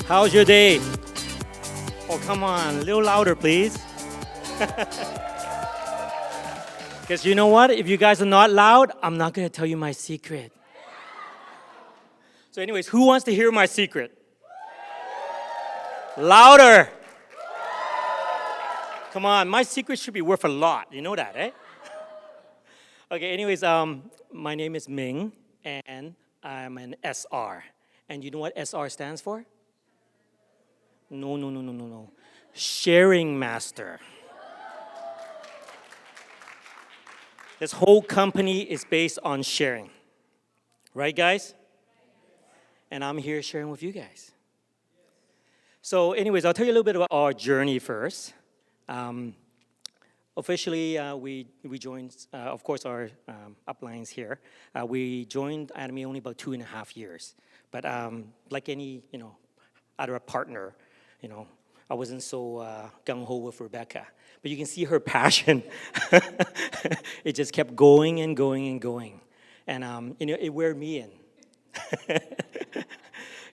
How's your day? Oh, come on, a little louder, please. Because you know what? If you guys are not loud, I'm not going to tell you my secret. So anyways, who wants to hear my secret? Louder. Come on, my secret should be worth a lot. You know that, eh? Okay, anyways, my name is Ming, and I'm an SR. And you know what SR stands for? No. Sharing master. This whole company is based on sharing. Right, guys? And I'm here sharing with you guys. So anyways, I'll tell you a little bit about our journey first. Officially, we joined, of course, our uplines here. We joined Atomy only about 2.5 years. But like any, other partner, I wasn't so gung-ho with Rebecca. But you can see her passion. It just kept going and going and going. And, it wore me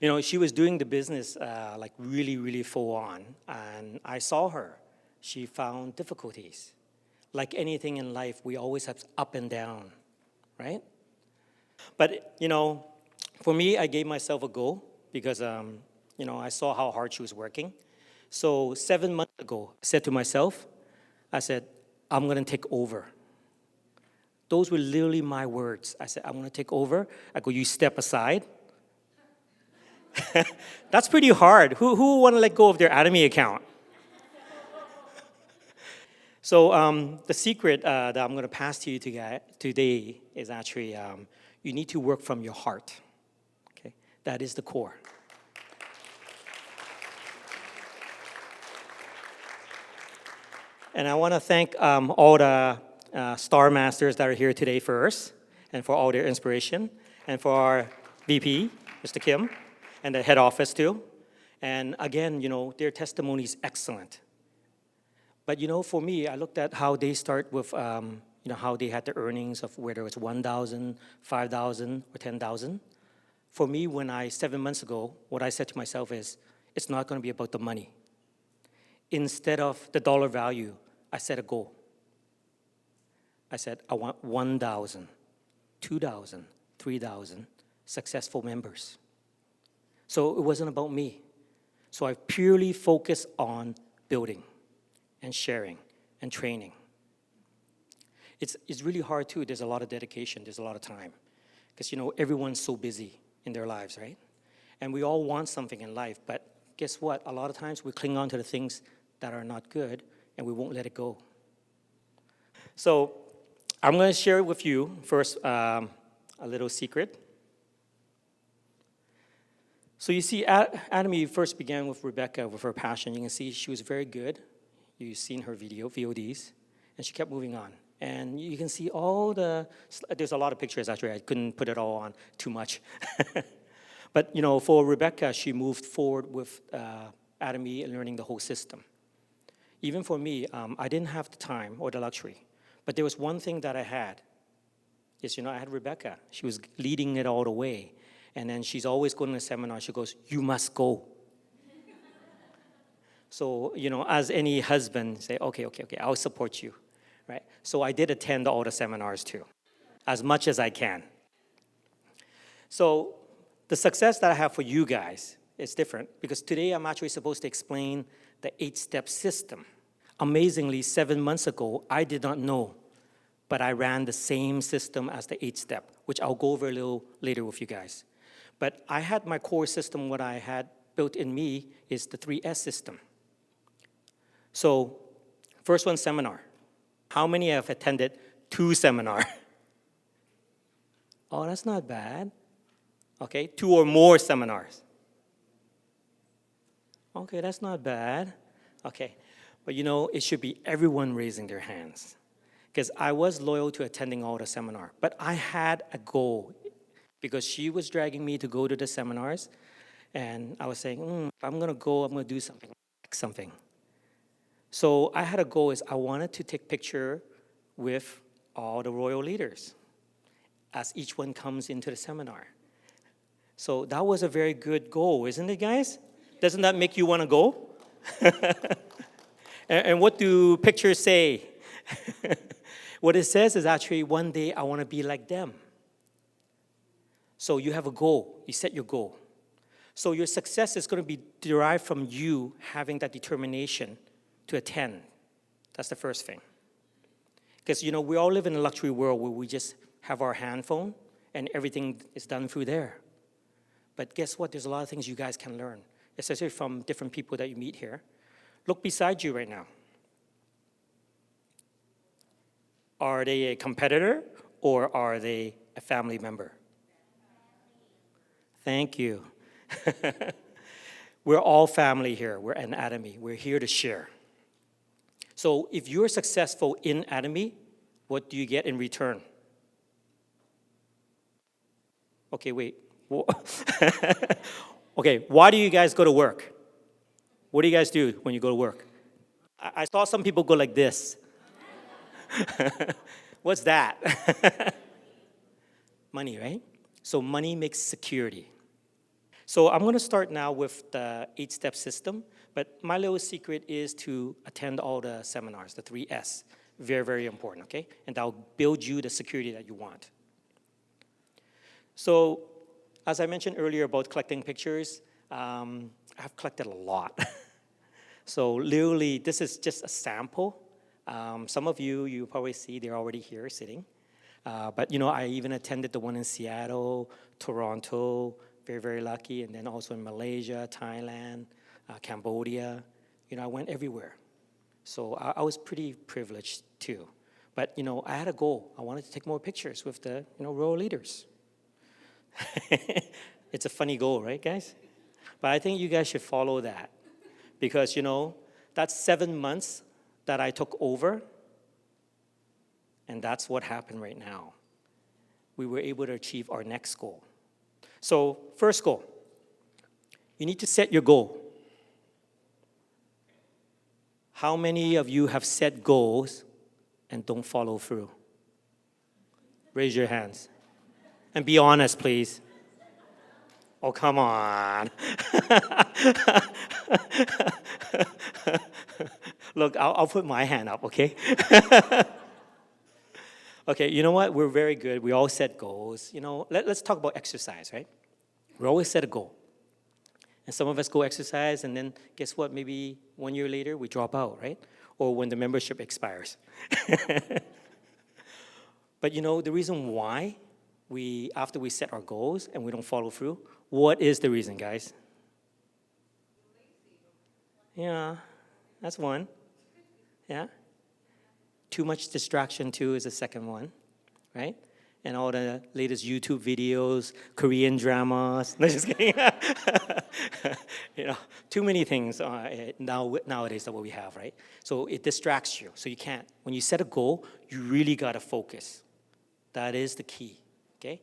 in. She was doing the business like really, really full on. And I saw her. She found difficulties. Like anything in life, we always have up and down, right? But, for me, I gave myself a goal because, I saw how hard she was working. So 7 months ago, I said to myself, I'm going to take over. Those were literally my words. I said, I'm going to take over. I go, you step aside. That's pretty hard. Who want to let go of their Atomy account? So the secret that I'm going to pass to you today is actually you need to work from your heart. Okay, that is the core. And I want to thank all the Star Masters that are here today first, and for all their inspiration, and for our VP, Mr. Kim, and the head office too. And again, their testimony is excellent. But for me, I looked at how they start with, how they had the earnings of whether it was 1,000, 5,000, or 10,000. For me, 7 months ago, what I said to myself is, it's not going to be about the money. Instead of the dollar value, I set a goal. I said, I want 1,000, 2,000, 3,000 successful members. So it wasn't about me. So I purely focused on building and sharing and training. It's really hard too. There's a lot of dedication. There's a lot of time. Because, everyone's so busy in their lives, right? And we all want something in life. But guess what? A lot of times we cling on to the things that are not good, and we won't let it go. So I'm going to share with you first a little secret. So you see, Atomy first began with Rebecca with her passion. You can see she was very good. You've seen her VODs, and she kept moving on. And you can see there's a lot of pictures actually. I couldn't put it all on too much. But for Rebecca, she moved forward with Atomy and learning the whole system. Even for me, I didn't have the time or the luxury. But there was one thing that I had. Yes, I had Rebecca. She was leading it all the way. And then she's always going to a seminar. She goes, you must go. So, as any husband, say, okay, I'll support you, right? So I did attend all the seminars too, as much as I can. So the success that I have for you guys is different because today I'm actually supposed to explain the 8-step system. Amazingly, 7 months ago, I did not know, but I ran the same system as the 8-step, which I'll go over a little later with you guys. But I had my core system, what I had built in me is the 3S system. So, first one, seminar. How many have attended 2 seminars? Oh, that's not bad. Okay, 2 or more seminars. Okay, that's not bad. Okay, but it should be everyone raising their hands. Because I was loyal to attending all the seminars. But I had a goal. Because she was dragging me to go to the seminars. And I was saying, if I'm going to go, I'm going to do something. So I had a goal is I wanted to take picture with all the royal leaders as each one comes into the seminar. So that was a very good goal, isn't it, guys? Doesn't that make you want to go? And what do pictures say? What it says is actually, one day I want to be like them. So you have a goal. You set your goal. So your success is going to be derived from you having that determination to attend. That's the first thing. Because, we all live in a luxury world where we just have our handphone and everything is done through there. But guess what? There's a lot of things you guys can learn, especially from different people that you meet here. Look beside you right now. Are they a competitor or are they a family member? Thank you. We're all family here. We're an Atomy. We're here to share. So if you're successful in Atomy, what do you get in return? Okay, wait. Okay, why do you guys go to work? What do you guys do when you go to work? I saw some people go like this. What's that? Money, right? So money makes security. So I'm going to start now with the 8-step system, but my little secret is to attend all the seminars, the 3S. Very, very important, okay? And that'll build you the security that you want. So as I mentioned earlier about collecting pictures, I've collected a lot. So literally, this is just a sample. Some of you probably see they're already here sitting. But I even attended the one in Seattle, Toronto, very, very lucky, and then also in Malaysia, Thailand, Cambodia. I went everywhere. So I was pretty privileged too. But, I had a goal. I wanted to take more pictures with the, royal leaders. It's a funny goal, right, guys? But I think you guys should follow that. Because, that's 7 months that I took over, and that's what happened right now. We were able to achieve our next goal. So, first goal, you need to set your goal. How many of you have set goals and don't follow through? Raise your hands. And be honest, please. Oh, come on. Look, I'll put my hand up, okay? Okay, you know what? We're very good. We all set goals. Let's talk about exercise, right? We always set a goal. And some of us go exercise, and then guess what? Maybe 1 year later, we drop out, right? Or when the membership expires. But the reason why after we set our goals and we don't follow through, what is the reason, guys? Yeah, that's one. Yeah. Too much distraction, too, is the second one, right? And all the latest YouTube videos, Korean dramas. No, just kidding. Too many things nowadays that what we have, right? So it distracts you. So you can't. When you set a goal, you really got to focus. That is the key, okay?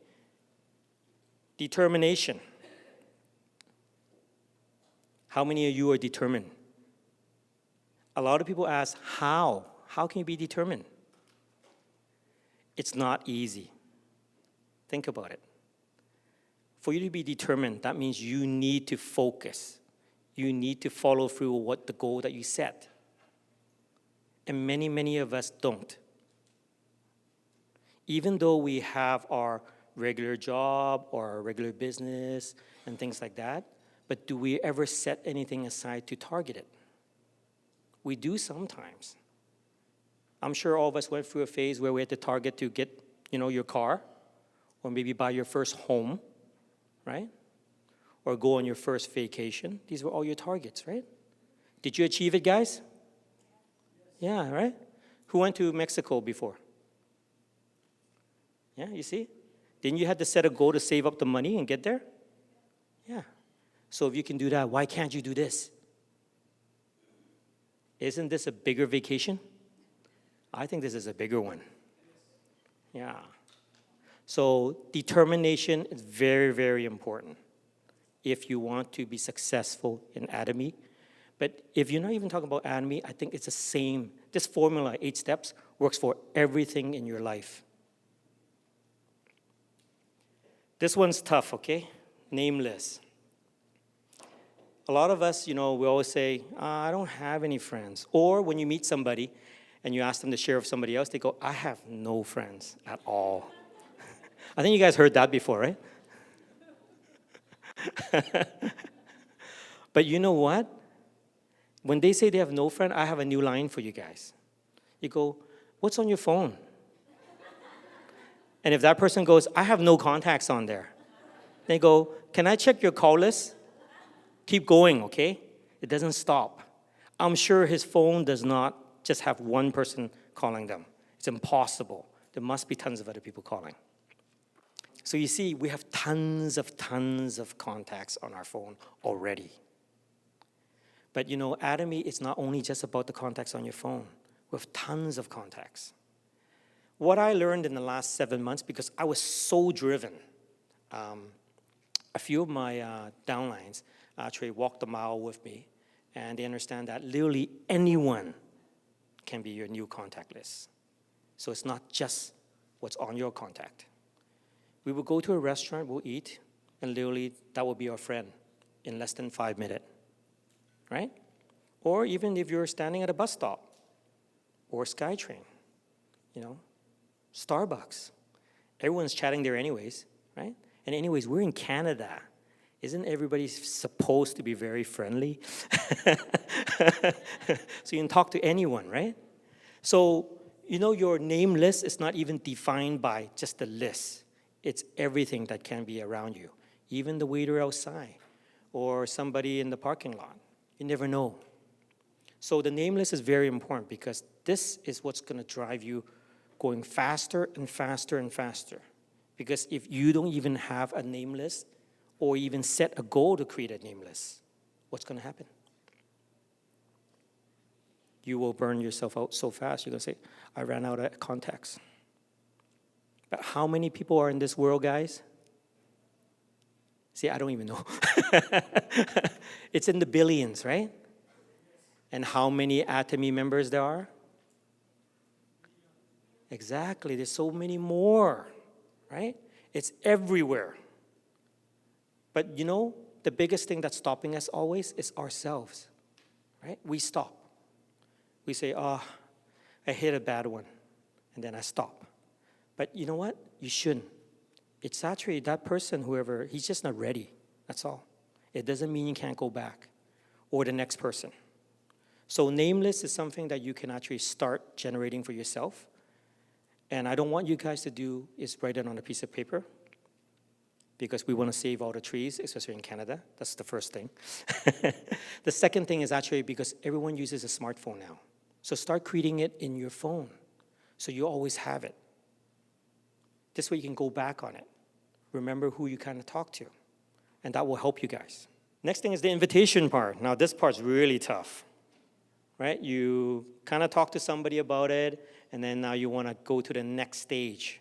Determination. How many of you are determined? A lot of people ask, how? How can you be determined? It's not easy. Think about it. For you to be determined, that means you need to focus. You need to follow through what the goal that you set. And many, many of us don't. Even though we have our regular job or our regular business and things like that, but do we ever set anything aside to target it? We do sometimes. I'm sure all of us went through a phase where we had to target to get, your car, or maybe buy your first home, right? Or go on your first vacation. These were all your targets, right? Did you achieve it, guys? Yeah, right? Who went to Mexico before? Yeah, you see? Didn't you have to set a goal to save up the money and get there? Yeah. So if you can do that, why can't you do this? Isn't this a bigger vacation? I think this is a bigger one. Yeah. So determination is very, very important if you want to be successful in Atomy. But if you're not even talking about Atomy, I think it's the same. This formula, 8 steps, works for everything in your life. This one's tough, okay? Nameless. A lot of us, we always say, I don't have any friends. Or when you meet somebody and you ask them to share with somebody else, they go, I have no friends at all. I think you guys heard that before, right? But you know what? When they say they have no friend, I have a new line for you guys. You go, what's on your phone? And if that person goes, I have no contacts on there, they go, can I check your call list? Keep going, okay? It doesn't stop. I'm sure his phone does not just have one person calling them. It's impossible. There must be tons of other people calling. So you see, we have tons of contacts on our phone already. But Atomy is not only just about the contacts on your phone. We have tons of contacts. What I learned in the last 7 months, because I was so driven, a few of my downlines actually walked the mile with me, and they understand that literally anyone can be your new contact list. So it's not just what's on your contact. We will go to a restaurant, we'll eat, and literally that will be our friend in less than 5 minutes, right? Or even if you're standing at a bus stop or SkyTrain, Starbucks. Everyone's chatting there anyways, right? And anyways, we're in Canada. Isn't everybody supposed to be very friendly? So you can talk to anyone, right? So, your name list is not even defined by just the list. It's everything that can be around you, even the waiter outside or somebody in the parking lot. You never know. So the name list is very important because this is what's going to drive you going faster and faster and faster. Because if you don't even have a name list or even set a goal to create a name list, what's going to happen? You will burn yourself out so fast. You're going to say, I ran out of contacts. But how many people are in this world, guys? See, I don't even know. It's in the billions, right? And how many Atomy members there are? Exactly, there's so many more, right? It's everywhere. But the biggest thing that's stopping us always is ourselves, right? We stop. We say, I hit a bad one, and then I stop. But you know what? You shouldn't. It's actually that person, whoever, he's just not ready, that's all. It doesn't mean you can't go back, or the next person. So nameless is something that you can actually start generating for yourself. And I don't want you guys to do is write it on a piece of paper because we want to save all the trees, especially in Canada. That's the first thing. The second thing is actually because everyone uses a smartphone now. So start creating it in your phone so you always have it. This way you can go back on it. Remember who you kind of talk to. And that will help you guys. Next thing is the invitation part. Now this part's really tough, right? You kind of talk to somebody about it, and then now you want to go to the next stage.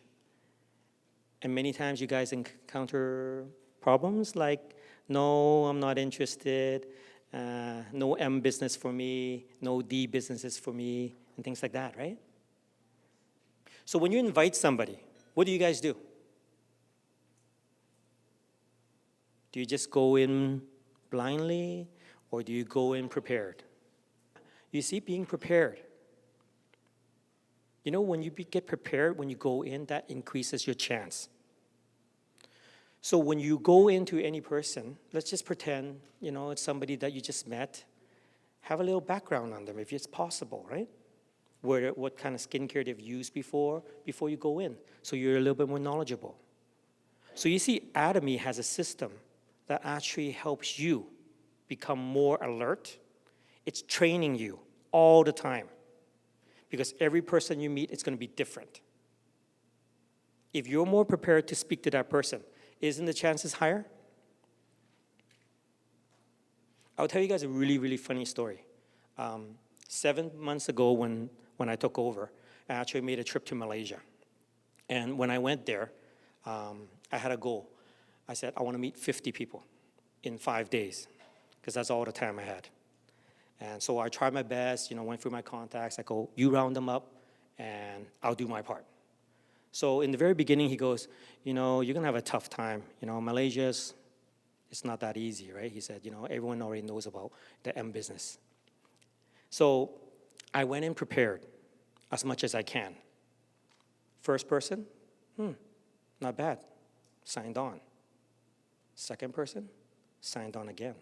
And many times you guys encounter problems like, no, I'm not interested, no M business for me, no D businesses for me, and things like that, right? So when you invite somebody, what do you guys do? Do you just go in blindly, or do you go in prepared? You see, being prepared. When you get prepared, when you go in, that increases your chance. So when you go into any person, let's just pretend, it's somebody that you just met. Have a little background on them if it's possible, right? What kind of skincare they've used before you go in, so you're a little bit more knowledgeable. So you see, Atomy has a system that actually helps you become more alert. It's training you all the time. Because every person you meet is going to be different. If you're more prepared to speak to that person, isn't the chances higher? I'll tell you guys a really, really funny story. 7 months ago when I took over, I actually made a trip to Malaysia. And when I went there, I had a goal. I said, I want to meet 50 people in 5 days, because that's all the time I had. And so I tried my best, went through my contacts. I go, you round them up, and I'll do my part. So in the very beginning, he goes, you're going to have a tough time. Malaysia's It's not that easy, right? He said, everyone already knows about the M business. So I went in prepared as much as I can. First person, not bad, signed on. Second person, signed on again.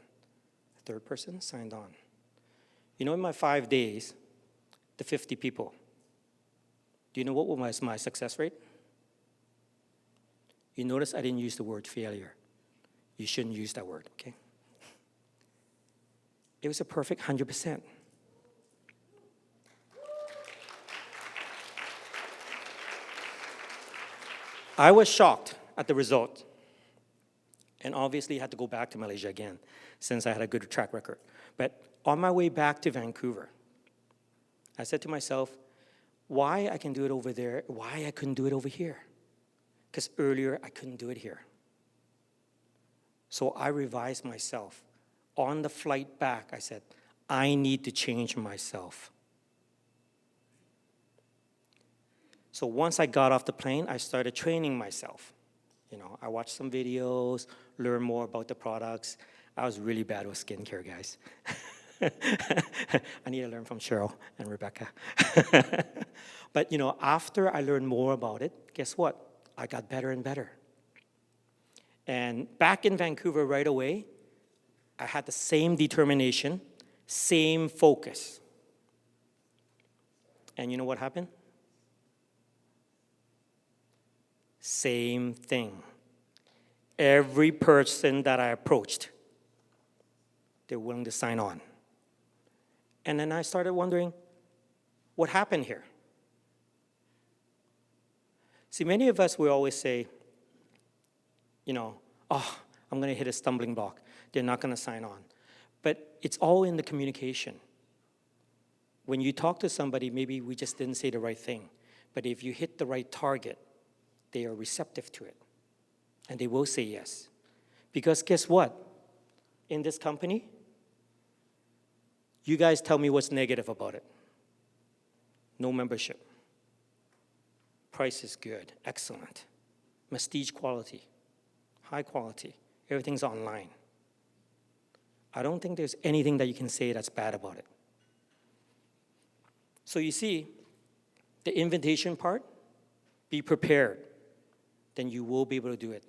Third person, signed on. In my 5 days, the 50 people, do you know what was my success rate? You notice I didn't use the word failure. You shouldn't use that word, okay? It was a perfect 100%. I was shocked at the result. And obviously had to go back to Malaysia again since I had a good track record. But on my way back to Vancouver, I said to myself, why I can do it over there, why I couldn't do it over here? Because earlier I couldn't do it here. So I revised myself. On the flight back, I said, I need to change myself. So once I got off the plane, I started training myself. I watched some videos, learned more about the products. I was really bad with skincare, guys. I need to learn from Cheryl and Rebecca. But, after I learned more about it, guess what? I got better and better. And back in Vancouver right away, I had the same determination, same focus. And you know what happened? Same thing. Every person that I approached, they're willing to sign on. And then I started wondering, what happened here? See, many of us will always say, I'm going to hit a stumbling block. They're not going to sign on. But it's all in the communication. When you talk to somebody, maybe we just didn't say the right thing. But if you hit the right target, they are receptive to it. And they will say yes. Because guess what? In this company, you guys tell me what's negative about it. No membership. Price is good, excellent. Prestige quality, high quality. Everything's online. I don't think there's anything that you can say that's bad about it. So you see, the invitation part, be prepared. Then you will be able to do it.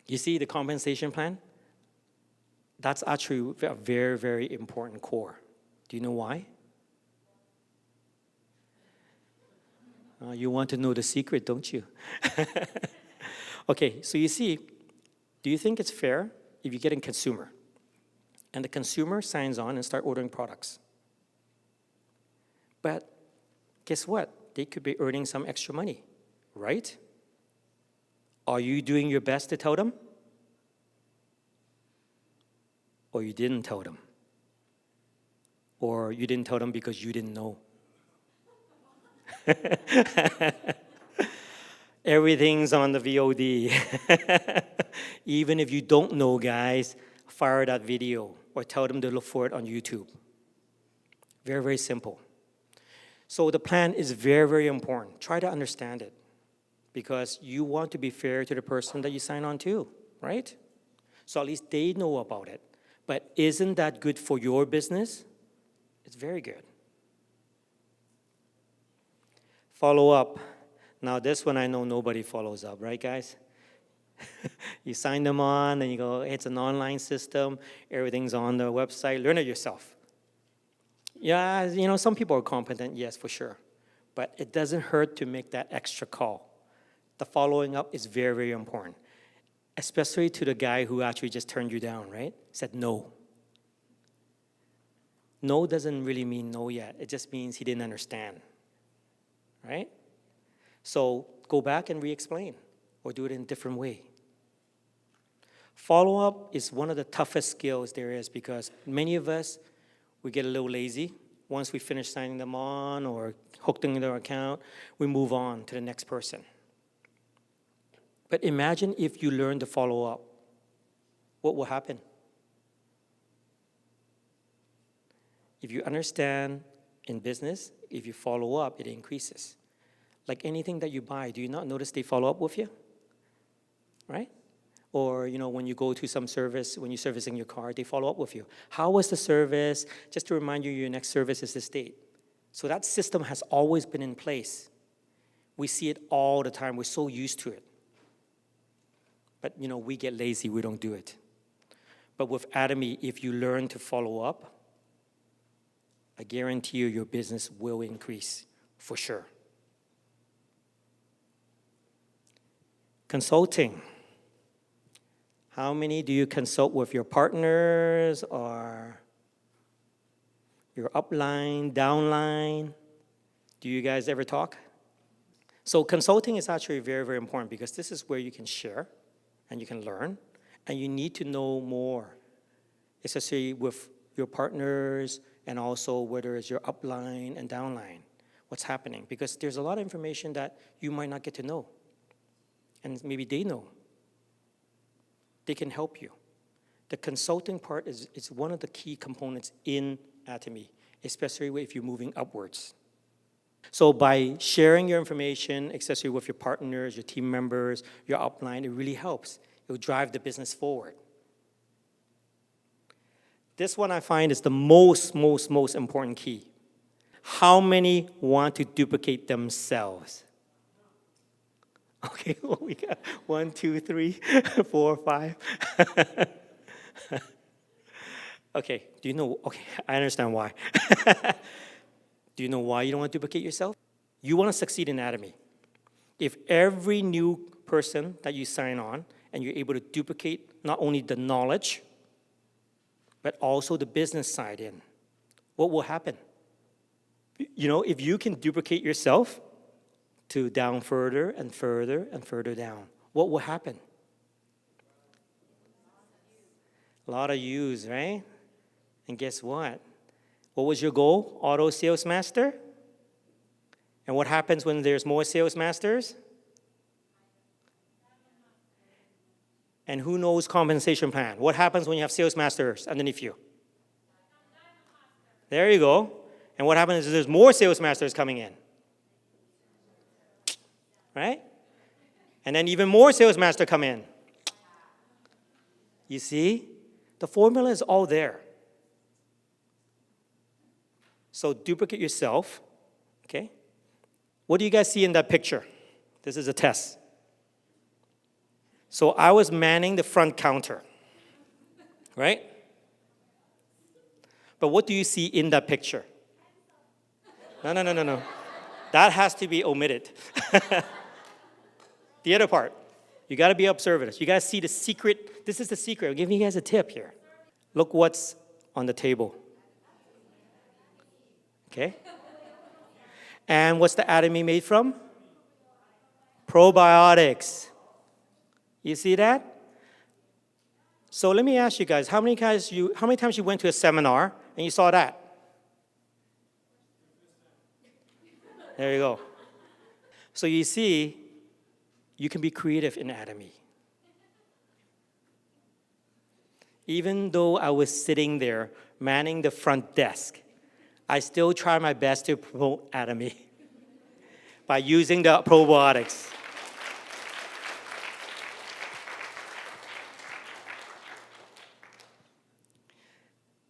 You see the compensation plan? That's actually a very, very important core. Do you know why? You want to know the secret, don't you? Okay, so you see, do you think it's fair if you get a consumer and the consumer signs on and start ordering products? But guess what? They could be earning some extra money, right? Are you doing your best to tell them? Or you didn't tell them? Or you didn't tell them because you didn't know? Everything's on the VOD. Even if you don't know, guys, fire that video or tell them to look for it on YouTube. Very, very simple. So the plan is very, very important. Try to understand it because you want to be fair to the person that you sign on to, right? So at least they know about it. But isn't that good for your business? It's very good. Follow up. Now this one I know nobody follows up, right guys? You sign them on and you go, hey, it's an online system, everything's on the website, learn it yourself. Yeah, some people are competent, yes, for sure. But it doesn't hurt to make that extra call. The following up is very, very important. Especially to the guy who actually just turned you down, right? Said no. No doesn't really mean no yet. It just means he didn't understand, right? So go back and re-explain or do it in a different way. Follow-up is one of the toughest skills there is because many of us, we get a little lazy. Once we finish signing them on or hooked into their account, we move on to the next person. But imagine if you learn to follow up. What will happen? If you understand in business, if you follow up, it increases. Like anything that you buy, do you not notice they follow up with you? Right? Or, when you go to some service, when you're servicing your car, they follow up with you. How was the service? Just to remind you, your next service is this date. So that system has always been in place. We see it all the time. We're so used to it. But, we get lazy. We don't do it. But with Atomy, if you learn to follow up, I guarantee you your business will increase for sure. Consulting. How many do you consult with your partners or your upline, downline? Do you guys ever talk? So consulting is actually very, very important because this is where you can share and you can learn, and you need to know more, especially with your partners and also whether it's your upline and downline, what's happening. Because there's a lot of information that you might not get to know, and maybe they know. They can help you. The consulting part is one of the key components in Atomy, especially if you're moving upwards. So by sharing your information, especially with your partners, your team members, your upline, it really helps. It will drive the business forward. This one I find is the most important key. How many want to duplicate themselves? Okay, well, we got 1, 2, 3, 4, 5. Okay, okay, I understand why. Do you know why you don't want to duplicate yourself? You want to succeed in Atomy. If every new person that you sign on and you're able to duplicate not only the knowledge, but also the business side in, what will happen? If you can duplicate yourself to down further and further and further down, what will happen? A lot of use, right? And guess what? What was your goal? Auto sales master? And what happens when there's more sales masters? And who knows compensation plan? What happens when you have sales masters underneath you? There you go. And what happens is there's more sales masters coming in? Right? And then even more sales masters come in. You see? The formula is all there. So duplicate yourself, okay? What do you guys see in that picture? This is a test. So I was manning the front counter, right? But what do you see in that picture? No. That has to be omitted. The other part, you got to be observant. You got to see the secret. This is the secret. I'm giving you guys a tip here. Look what's on the table. Okay? And what's the Atomy made from? Probiotics. You see that? So let me ask you guys, how many times you went to a seminar and you saw that? There you go. So you see, you can be creative in Atomy. Even though I was sitting there manning the front desk, I still try my best to promote Atomy by using the probiotics.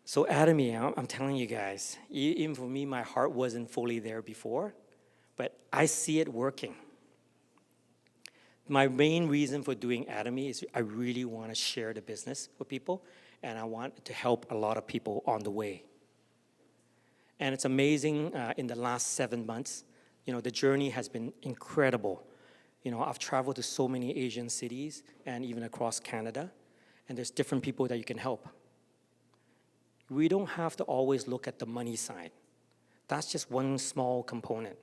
So Atomy, I'm telling you guys, even for me, my heart wasn't fully there before, but I see it working. My main reason for doing Atomy is I really want to share the business with people, and I want to help a lot of people on the way. And it's amazing, in the last 7 months, the journey has been incredible. I've traveled to so many Asian cities and even across Canada, and there's different people that you can help. We don't have to always look at the money side. That's just one small component.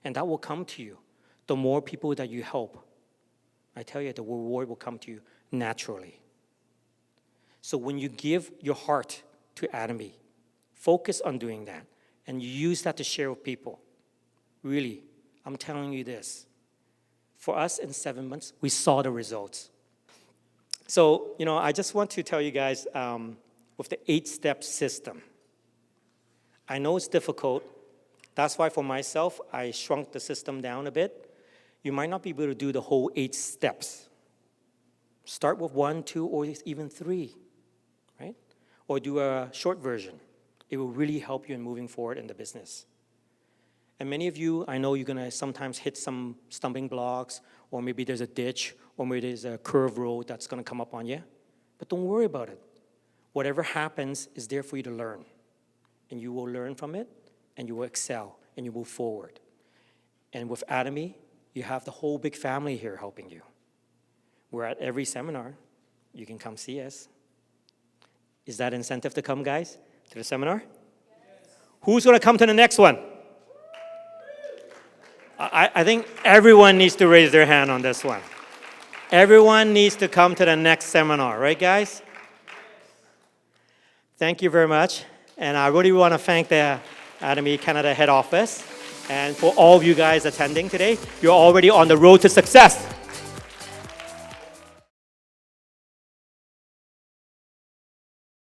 And that will come to you. The more people that you help, I tell you, the reward will come to you naturally. So when you give your heart to Atomy, focus on doing that, and use that to share with people. Really, I'm telling you this. For us, in 7 months, we saw the results. So, I just want to tell you guys, with the 8-step system, I know it's difficult. That's why for myself, I shrunk the system down a bit. You might not be able to do the whole 8 steps. Start with 1, 2, or even 3, right? Or do a short version. It will really help you in moving forward in the business. And many of you, I know you're going to sometimes hit some stumbling blocks, or maybe there's a ditch, or maybe there's a curved road that's going to come up on you. But don't worry about it. Whatever happens is there for you to learn. And you will learn from it, and you will excel, and you move forward. And with Atomy, you have the whole big family here helping you. We're at every seminar. You can come see us. Is that incentive to come, guys, to the seminar? Yes. Who's going to come to the next one? I think everyone needs to raise their hand on this one. Everyone needs to come to the next seminar, right, guys? Thank you very much. And I really want to thank the Atomy Canada head office. And for all of you guys attending today, you're already on the road to success.